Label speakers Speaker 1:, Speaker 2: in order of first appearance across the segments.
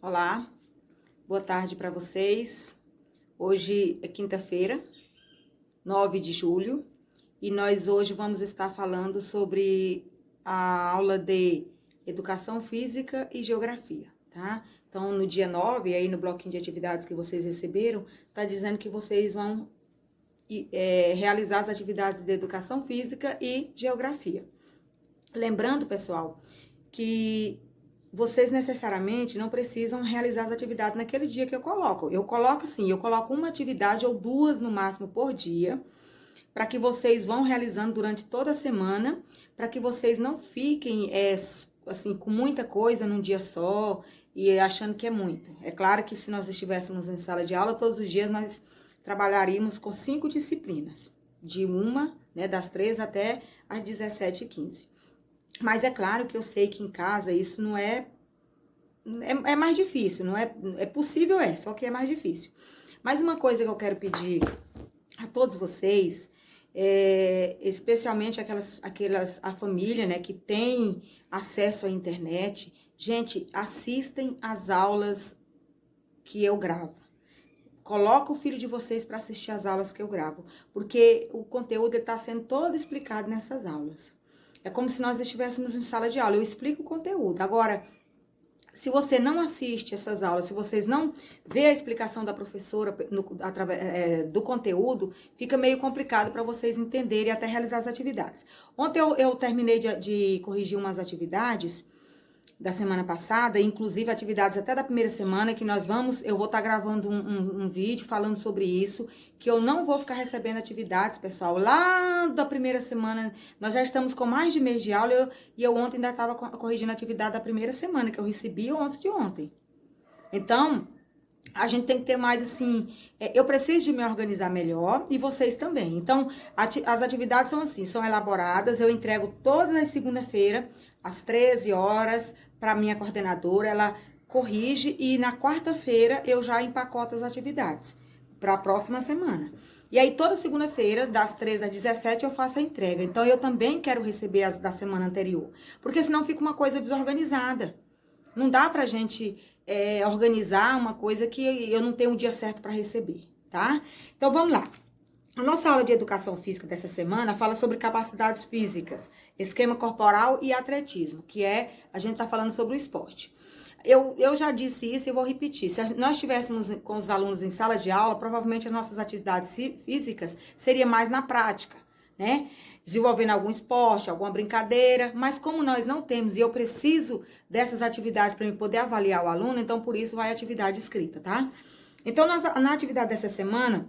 Speaker 1: Olá, boa tarde para vocês. Hoje é quinta-feira, 9 de julho, e nós hoje vamos estar falando sobre a aula de Educação Física e Geografia, tá? Então, no dia 9, aí no bloquinho de atividades que vocês receberam, tá dizendo que vocês vão realizar as atividades de Educação Física e Geografia. Lembrando, pessoal, que vocês necessariamente não precisam realizar as atividades naquele dia que eu coloco. Eu coloco uma atividade ou duas no máximo por dia, para que vocês vão realizando durante toda a semana, para que vocês não fiquem assim com muita coisa num dia só e achando que é muito. É claro que se nós estivéssemos em sala de aula, todos os dias nós trabalharíamos com 5 disciplinas, de das 3 até às 17h15. Mas é claro que eu sei que em casa isso não é mais difícil, não é possível, só que é mais difícil. Mas uma coisa que eu quero pedir a todos vocês, especialmente a família, né, que tem acesso à internet, gente, assistem às aulas que eu gravo. Coloca o filho de vocês para assistir às aulas que eu gravo, porque o conteúdo está sendo todo explicado nessas aulas. É como se nós estivéssemos em sala de aula, eu explico o conteúdo. Agora, se você não assiste essas aulas, se vocês não vê a explicação da professora através do conteúdo, fica meio complicado para vocês entenderem e até realizar as atividades. Ontem eu terminei de corrigir umas atividades da semana passada, inclusive atividades até da primeira semana, que eu vou estar gravando um vídeo falando sobre isso, que eu não vou ficar recebendo atividades, pessoal, lá da primeira semana. Nós já estamos com mais de mês de aula, e eu ontem ainda estava corrigindo a atividade da primeira semana, que eu recebi antes de ontem. Então, a gente tem que ter mais, assim, eu preciso de me organizar melhor, e vocês também. Então, as atividades são assim, são elaboradas, eu entrego todas as segunda-feiras, às 13 horas, para minha coordenadora, ela corrige, e na quarta-feira eu já empacoto as atividades para a próxima semana. E aí, toda segunda-feira, das 13 às 17, eu faço a entrega. Então, eu também quero receber as da semana anterior, porque senão fica uma coisa desorganizada. Não dá pra gente organizar uma coisa que eu não tenho um dia certo para receber, tá? Então, vamos lá. A nossa aula de educação física dessa semana fala sobre capacidades físicas, esquema corporal e atletismo, a gente tá falando sobre o esporte. Eu já disse isso e vou repetir. Se nós estivéssemos com os alunos em sala de aula, provavelmente as nossas atividades físicas seriam mais na prática, né? Desenvolvendo algum esporte, alguma brincadeira, mas como nós não temos e eu preciso dessas atividades para poder avaliar o aluno, então por isso vai a atividade escrita, tá? Então, na atividade dessa semana,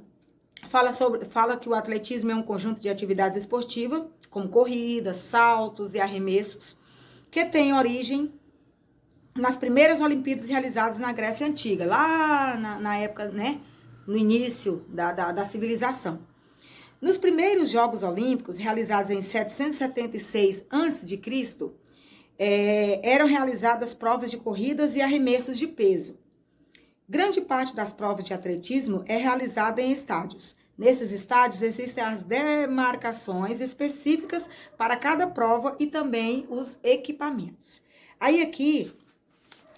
Speaker 1: fala que o atletismo é um conjunto de atividades esportivas, como corridas, saltos e arremessos, que tem origem nas primeiras Olimpíadas realizadas na Grécia Antiga, lá na época, né, no início da civilização. Nos primeiros Jogos Olímpicos, realizados em 776 a.C., eram realizadas provas de corridas e arremessos de peso. Grande parte das provas de atletismo é realizada em estádios. Nesses estádios existem as demarcações específicas para cada prova e também os equipamentos. Aí aqui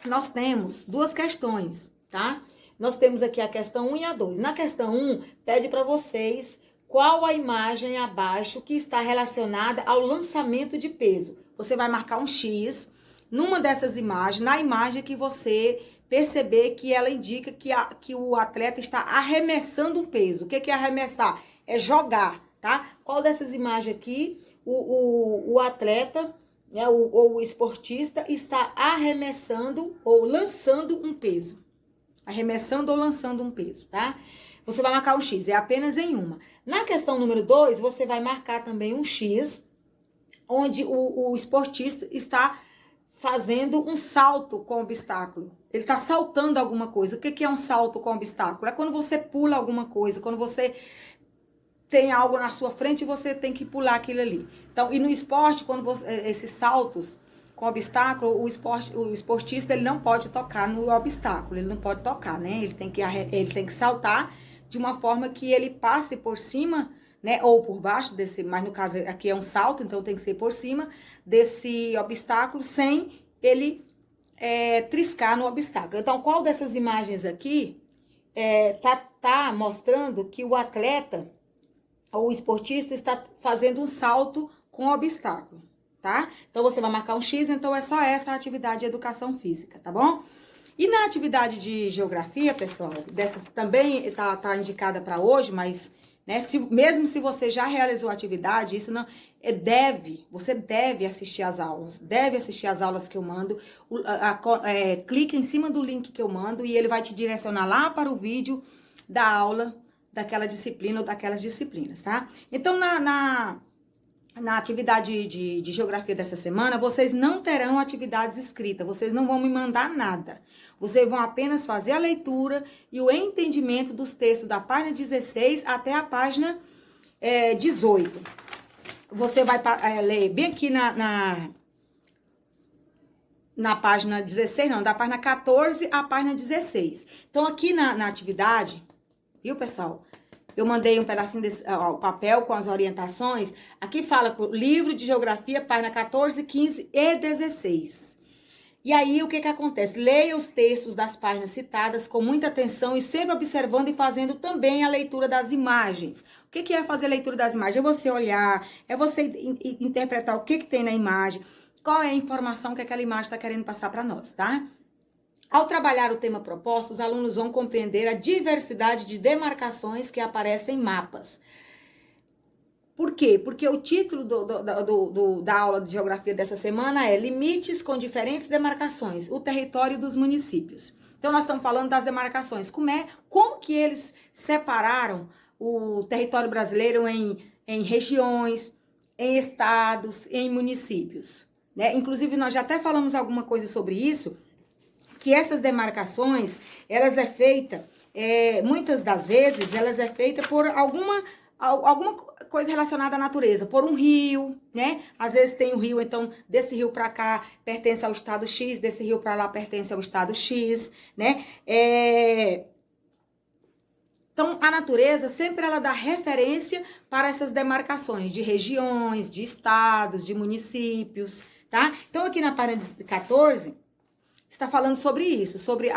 Speaker 1: nós temos duas questões, tá? Nós temos aqui a questão 1 e a 2. Na questão 1, pede para vocês qual a imagem abaixo que está relacionada ao lançamento de peso. Você vai marcar um X numa dessas imagens, na imagem que você perceber que ela indica que o atleta está arremessando um peso. O que é arremessar? É jogar, tá? Qual dessas imagens aqui o atleta, né, ou o esportista está arremessando ou lançando um peso? Arremessando ou lançando um peso, tá? Você vai marcar um X, é apenas em uma. Na questão número 2, você vai marcar também um X, onde o esportista está fazendo um salto com obstáculo. Ele está saltando alguma coisa. O que é um salto com obstáculo? É quando você pula alguma coisa, quando você tem algo na sua frente e você tem que pular aquilo ali. Então, e no esporte, esses saltos com obstáculo, o esportista ele não pode tocar no obstáculo, ele não pode tocar, né? Ele tem que saltar de uma forma que ele passe por cima, né? Ou por baixo desse, mas no caso aqui é um salto, então tem que ser por cima desse obstáculo, sem ele triscar no obstáculo. Então, qual dessas imagens aqui tá mostrando que o atleta ou o esportista está fazendo um salto com obstáculo, tá? Então, você vai marcar um X, então é só essa atividade de educação física, tá bom? E na atividade de geografia, pessoal, dessas também tá indicada para hoje, mas né, mesmo se você já realizou a atividade, isso não você deve assistir às aulas que eu mando, clica em cima do link que eu mando e ele vai te direcionar lá para o vídeo da aula daquela disciplina ou daquelas disciplinas, tá? Então, na atividade de geografia dessa semana, vocês não terão atividades escritas, vocês não vão me mandar nada. Vocês vão apenas fazer a leitura e o entendimento dos textos da página 16 até a página 18. Você vai ler bem aqui na página 16, não, da página 14 à página 16. Então, aqui na atividade, viu, pessoal? Eu mandei um pedacinho desse papel com as orientações. Aqui fala livro de geografia, página 14, 15 e 16. E aí, o que acontece? Leia os textos das páginas citadas com muita atenção e sempre observando e fazendo também a leitura das imagens. O que é fazer a leitura das imagens? É você olhar, é você interpretar o que tem na imagem, qual é a informação que aquela imagem está querendo passar para nós, tá? Ao trabalhar o tema proposto, os alunos vão compreender a diversidade de demarcações que aparecem em mapas. Por quê? Porque o título da aula de geografia dessa semana é Limites com diferentes demarcações, o território dos municípios. Então, nós estamos falando das demarcações. Como que eles separaram o território brasileiro em regiões, em estados, em municípios, né? Inclusive, nós já até falamos alguma coisa sobre isso, que essas demarcações, elas é feita, muitas das vezes, elas é feita por alguma coisa relacionada à natureza, por um rio, né? Às vezes tem um rio, então, desse rio para cá pertence ao estado X, desse rio para lá pertence ao estado X, né? Então, a natureza sempre ela dá referência para essas demarcações de regiões, de estados, de municípios, tá? Então, aqui na página 14, está falando sobre isso, sobre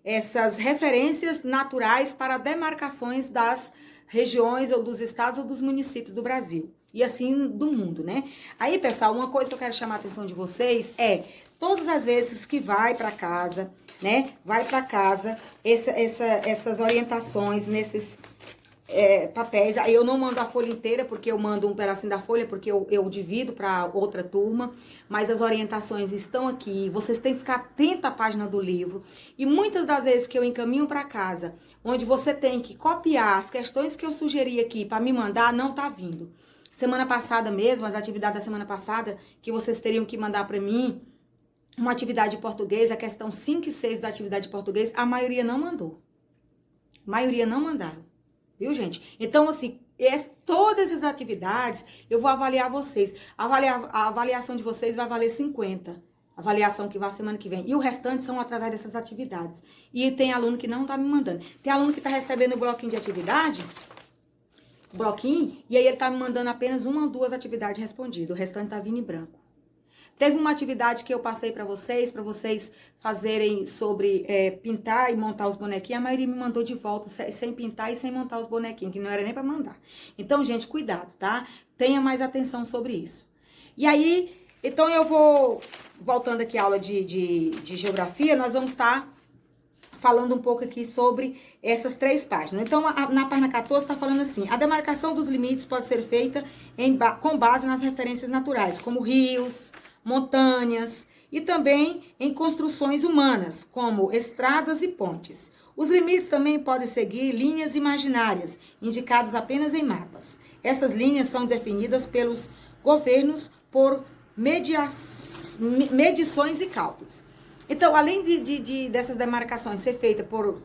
Speaker 1: essas referências naturais para demarcações das regiões ou dos estados ou dos municípios do Brasil. E assim do mundo, né? Aí, pessoal, uma coisa que eu quero chamar a atenção de vocês é, todas as vezes que vai para casa, né? Vai para casa essas orientações nesses papéis. Aí eu não mando a folha inteira, porque eu mando um pedacinho da folha, porque eu divido para outra turma. Mas as orientações estão aqui. Vocês têm que ficar atento à página do livro. E muitas das vezes que eu encaminho para casa, onde você tem que copiar as questões que eu sugeri aqui para me mandar, não tá vindo. Semana passada mesmo, as atividades da semana passada, que vocês teriam que mandar para mim, uma atividade de português, a questão 5 e 6 da atividade de português, a maioria não mandou. A maioria não mandaram. Viu, gente? Então, assim, todas as atividades, eu vou avaliar vocês. A avaliação de vocês vai valer 50. A avaliação que vai semana que vem. E o restante são através dessas atividades. E tem aluno que não tá me mandando. Tem aluno que tá recebendo o bloquinho de atividade, e aí ele tá me mandando apenas 1 ou 2 atividades respondidas. O restante tá vindo em branco. Teve uma atividade que eu passei para vocês fazerem sobre pintar e montar os bonequinhos. A maioria me mandou de volta sem pintar e sem montar os bonequinhos, que não era nem para mandar. Então, gente, cuidado, tá? Tenha mais atenção sobre isso. E aí, então eu vou, voltando aqui à aula de geografia, nós vamos estar falando um pouco aqui sobre essas 3 páginas. Então, na página 14 está falando assim, a demarcação dos limites pode ser feita com base nas referências naturais, como rios, montanhas e também em construções humanas, como estradas e pontes. Os limites também podem seguir linhas imaginárias, indicadas apenas em mapas. Essas linhas são definidas pelos governos por medições e cálculos. Então, além dessas demarcações ser feita por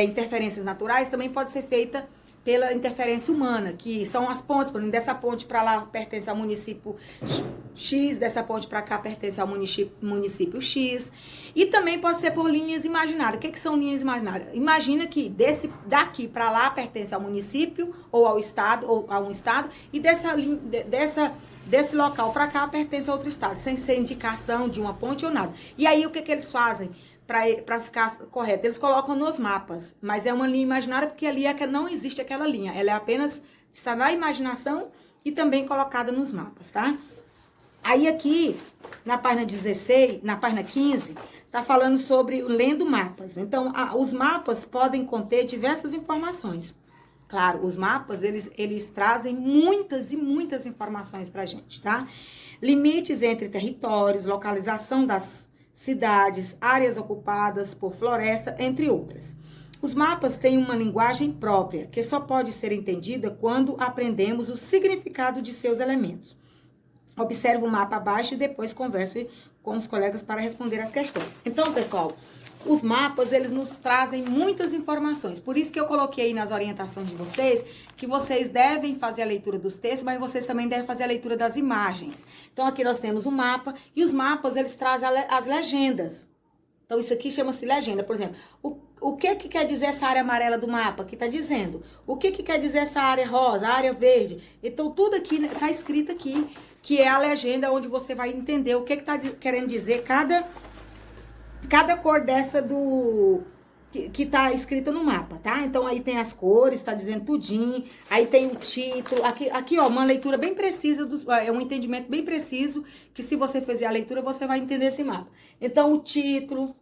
Speaker 1: interferências naturais, também pode ser feita pela interferência humana, que são as pontes, por exemplo, dessa ponte para lá pertence ao município X, dessa ponte para cá pertence ao município X, e também pode ser por linhas imaginárias. O que são linhas imaginárias? Imagina que daqui para lá pertence ao município ou ao estado, ou a um estado, e desse local para cá pertence a outro estado, sem ser indicação de uma ponte ou nada. E aí o que eles fazem? Para ficar correto, eles colocam nos mapas, mas é uma linha imaginária porque ali não existe aquela linha, ela é apenas, está na imaginação e também colocada nos mapas, tá? Aí aqui, na página 16, na página 15, tá falando sobre o lendo mapas. Então, os mapas podem conter diversas informações. Claro, os mapas, eles trazem muitas e muitas informações pra gente, tá? Limites entre territórios, localização das cidades, áreas ocupadas por floresta, entre outras. Os mapas têm uma linguagem própria, que só pode ser entendida quando aprendemos o significado de seus elementos. Observe o mapa abaixo e depois converse com os colegas para responder as questões. Então, pessoal, os mapas, eles nos trazem muitas informações. Por isso que eu coloquei aí nas orientações de vocês que vocês devem fazer a leitura dos textos, mas vocês também devem fazer a leitura das imagens. Então, aqui nós temos o mapa e os mapas, eles trazem as legendas. Então, isso aqui chama-se legenda. Por exemplo, o que quer dizer essa área amarela do mapa? Que está dizendo. O que quer dizer essa área rosa, a área verde? Então, tudo aqui está escrito aqui, que é a legenda onde você vai entender o que está querendo dizer cada cor dessa que tá escrita no mapa, tá? Então, aí tem as cores, tá dizendo tudinho. Aí tem o título. Aqui ó, uma leitura bem precisa, é um entendimento bem preciso, que se você fizer a leitura, você vai entender esse mapa. Então, o título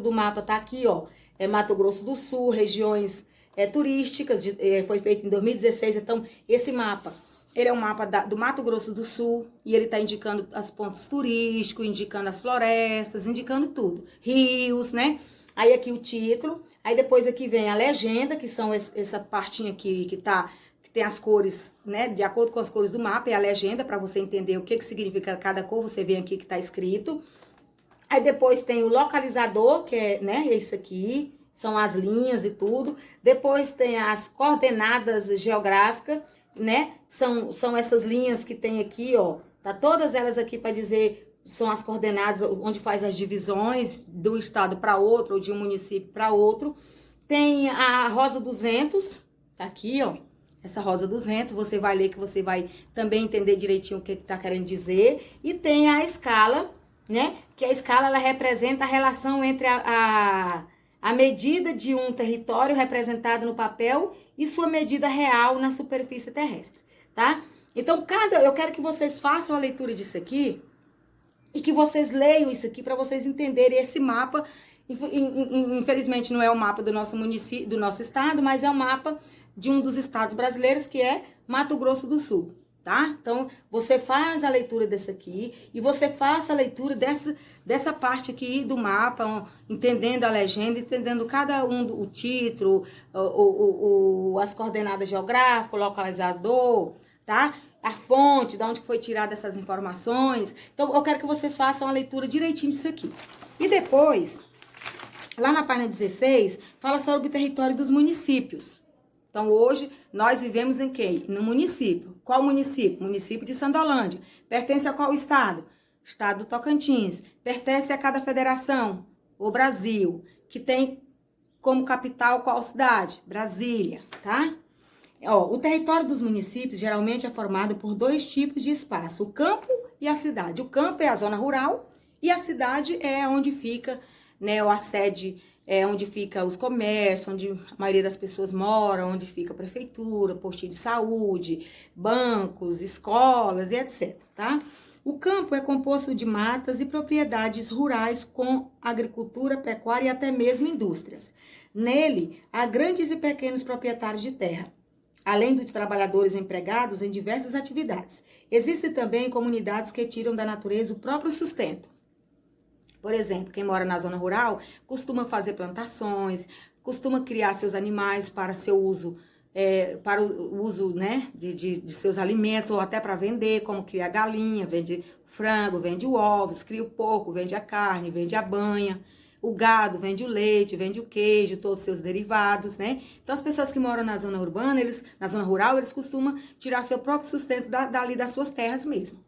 Speaker 1: do mapa tá aqui, ó. É Mato Grosso do Sul, regiões turísticas, foi feito em 2016. Então, esse mapa, ele é um mapa do Mato Grosso do Sul, e ele tá indicando os pontos turísticos, indicando as florestas, indicando tudo. Rios, né? Aí aqui o título, aí depois aqui vem a legenda, que são essa partinha aqui que tem as cores, né? De acordo com as cores do mapa, é a legenda, para você entender o que significa cada cor, você vê aqui que tá escrito. Aí depois tem o localizador, que é, né, esse aqui, são as linhas e tudo. Depois tem as coordenadas geográficas, né? São essas linhas que tem aqui, ó. Tá todas elas aqui para dizer, são as coordenadas onde faz as divisões do estado para outro, ou de um município para outro. Tem a Rosa dos Ventos, tá aqui, ó. Essa Rosa dos Ventos, você vai ler que você vai também entender direitinho o que tá querendo dizer. E tem a escala, né? Que a escala, ela representa a relação entre a medida de um território representado no papel e sua medida real na superfície terrestre, tá? Então, eu quero que vocês façam a leitura disso aqui e que vocês leiam isso aqui para vocês entenderem esse mapa. Infelizmente, não é o mapa do nosso município, do nosso estado, mas é o mapa de um dos estados brasileiros, que é Mato Grosso do Sul, tá? Então, você faz a leitura desse aqui e você faça a leitura dessa parte aqui do mapa, entendendo a legenda, entendendo cada um, o título, as coordenadas geográficas, o localizador, tá? A fonte, de onde foi tirada essas informações. Então, eu quero que vocês façam a leitura direitinho disso aqui. E depois, lá na página 16, fala sobre o território dos municípios. Então, hoje, nós vivemos em quem? No município. Qual município? Município de Sandolândia. Pertence a qual estado? Estado do Tocantins. Pertence a cada federação? O Brasil. Que tem como capital qual cidade? Brasília, tá? Ó, o território dos municípios geralmente é formado por dois tipos de espaço, o campo e a cidade. O campo é a zona rural e a cidade é onde fica, né, a sede, onde fica os comércios, onde a maioria das pessoas mora, onde fica a prefeitura, postinho de saúde, bancos, escolas e etc, tá? O campo é composto de matas e propriedades rurais com agricultura, pecuária e até mesmo indústrias. Nele, há grandes e pequenos proprietários de terra, além dos trabalhadores empregados em diversas atividades. Existem também comunidades que tiram da natureza o próprio sustento. Por exemplo, quem mora na zona rural costuma fazer plantações, costuma criar seus animais para seu uso, para o uso, né, de seus alimentos, ou até para vender, como cria galinha, vende frango, vende ovos, cria o porco, vende a carne, vende a banha. o gado, vende o leite, vende o queijo, todos os seus derivados, né? Então, as pessoas que moram na zona urbana, na zona rural, eles costumam tirar seu próprio sustento dali das suas terras mesmo.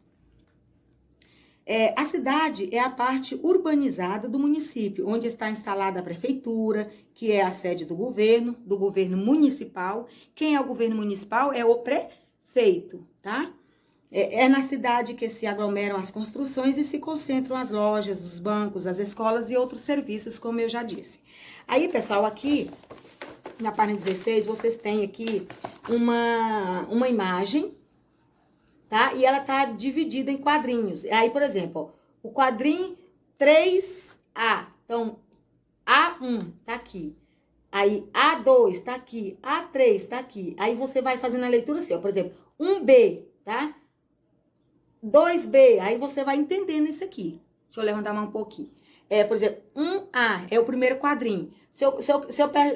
Speaker 1: A cidade é a parte urbanizada do município, onde está instalada a prefeitura, que é a sede do governo municipal. Quem é o governo municipal? É o prefeito, tá? É na cidade que se aglomeram as construções e se concentram as lojas, os bancos, as escolas e outros serviços, como eu já disse. Aí, pessoal, aqui na página 16, vocês têm aqui uma imagem, tá? E ela tá dividida em quadrinhos. Aí, por exemplo, ó, o quadrinho 3A. Então, A1 tá aqui. Aí, A2 tá aqui. A3 tá aqui. Aí, você vai fazendo a leitura assim, ó. Por exemplo, 1B, tá? 2B. Aí, você vai entendendo isso aqui. Deixa eu levantar a mão um pouquinho. Por exemplo, 1A é o primeiro quadrinho. Se eu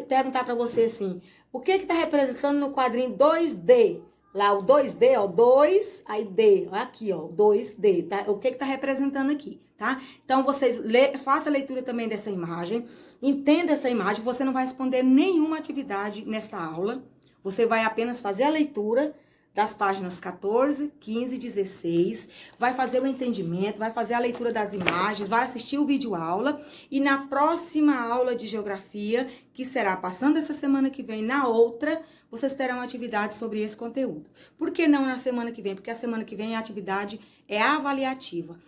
Speaker 1: perguntar pra você assim, o que tá representando no quadrinho 2D? Lá o 2D, ó, 2, aí D, ó, aqui, ó, 2D, tá? O que tá representando aqui, tá? Então, vocês façam a leitura também dessa imagem, entenda essa imagem, você não vai responder nenhuma atividade nesta aula, você vai apenas fazer a leitura das páginas 14, 15 e 16, vai fazer o entendimento, vai fazer a leitura das imagens, vai assistir o vídeo aula e na próxima aula de geografia, que será passando essa semana que vem, na outra, vocês terão atividade sobre esse conteúdo. Por que não na semana que vem? Porque a semana que vem a atividade é avaliativa.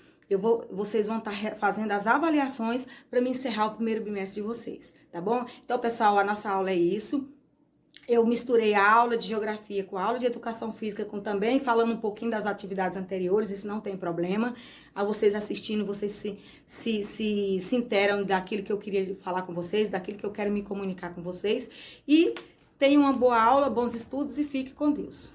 Speaker 1: Vocês vão estar fazendo as avaliações para me encerrar o primeiro bimestre de vocês, tá bom? Então, pessoal, a nossa aula é isso. Eu misturei a aula de geografia com a aula de educação física, com também falando um pouquinho das atividades anteriores, isso não tem problema. A vocês assistindo, vocês se interam daquilo que eu queria falar com vocês, daquilo que eu quero me comunicar com vocês. E tenham uma boa aula, bons estudos e fique com Deus.